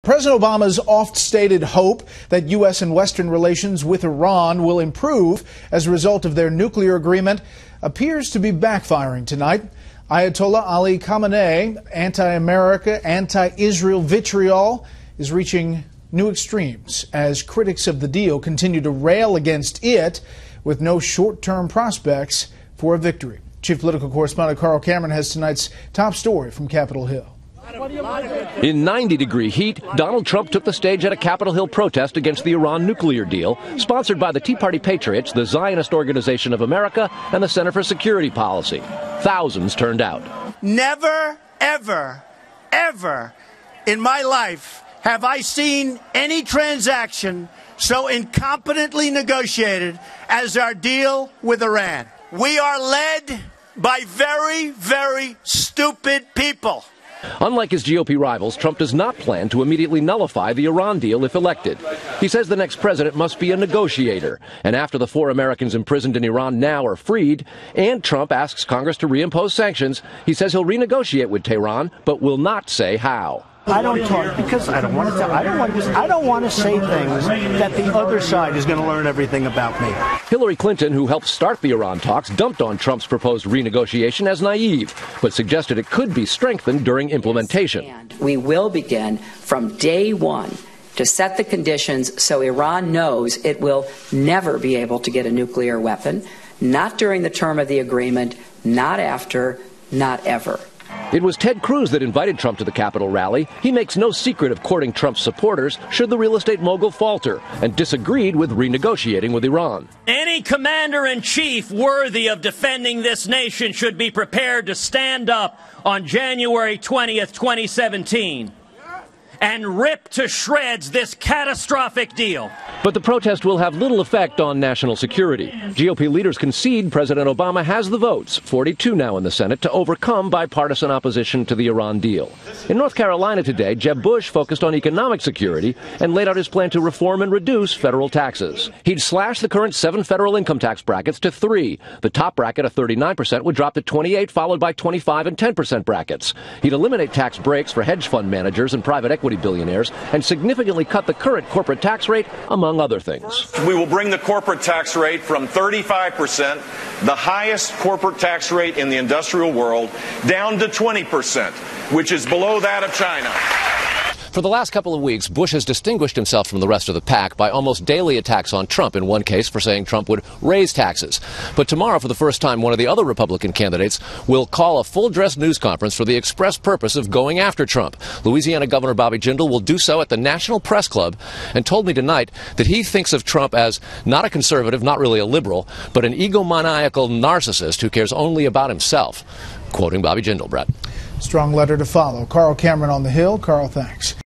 President Obama's oft-stated hope that U.S. and Western relations with Iran will improve as a result of their nuclear agreement appears to be backfiring tonight. Ayatollah Ali Khamenei, anti-America, anti-Israel vitriol is reaching new extremes as critics of the deal continue to rail against it with no short-term prospects for a victory. Chief political correspondent Carl Cameron has tonight's top story from Capitol Hill. In 90-degree heat, Donald Trump took the stage at a Capitol Hill protest against the Iran nuclear deal, sponsored by the Tea Party Patriots, the Zionist Organization of America, and the Center for Security Policy. Thousands turned out. Never, ever, ever in my life have I seen any transaction so incompetently negotiated as our deal with Iran. We are led by very, very stupid people. Unlike his GOP rivals, Trump does not plan to immediately nullify the Iran deal if elected. He says the next president must be a negotiator. And after the 4 Americans imprisoned in Iran now are freed, and Trump asks Congress to reimpose sanctions, he says he'll renegotiate with Tehran, but will not say how. I don't talk because I don't want to say things that the other side is going to learn everything about me. Hillary Clinton, who helped start the Iran talks, dumped on Trump's proposed renegotiation as naive, but suggested it could be strengthened during implementation. We will begin from day one to set the conditions so Iran knows it will never be able to get a nuclear weapon, not during the term of the agreement, not after, not ever. It was Ted Cruz that invited Trump to the Capitol rally. He makes no secret of courting Trump's supporters should the real estate mogul falter, and disagreed with renegotiating with Iran. Any commander-in-chief worthy of defending this nation should be prepared to stand up on January 20th, 2017. And rip to shreds this catastrophic deal. But the protest will have little effect on national security. GOP leaders concede President Obama has the votes, 42 now in the Senate, to overcome bipartisan opposition to the Iran deal. In North Carolina today, Jeb Bush focused on economic security and laid out his plan to reform and reduce federal taxes. He'd slash the current 7 federal income tax brackets to 3. The top bracket of 39% would drop to 28, followed by 25 and 10% brackets. He'd eliminate tax breaks for hedge fund managers and private equity billionaires and significantly cut the current corporate tax rate, among other things. We will bring the corporate tax rate from 35%, the highest corporate tax rate in the industrial world, down to 20%, which is below that of China. For the last couple of weeks, Bush has distinguished himself from the rest of the pack by almost daily attacks on Trump, in one case for saying Trump would raise taxes. But tomorrow, for the first time, one of the other Republican candidates will call a full-dress news conference for the express purpose of going after Trump. Louisiana Governor Bobby Jindal will do so at the National Press Club and told me tonight that he thinks of Trump as not a conservative, not really a liberal, but an egomaniacal narcissist who cares only about himself. Quoting Bobby Jindal, Bret. Strong letter to follow. Carl Cameron on the Hill. Carl, thanks.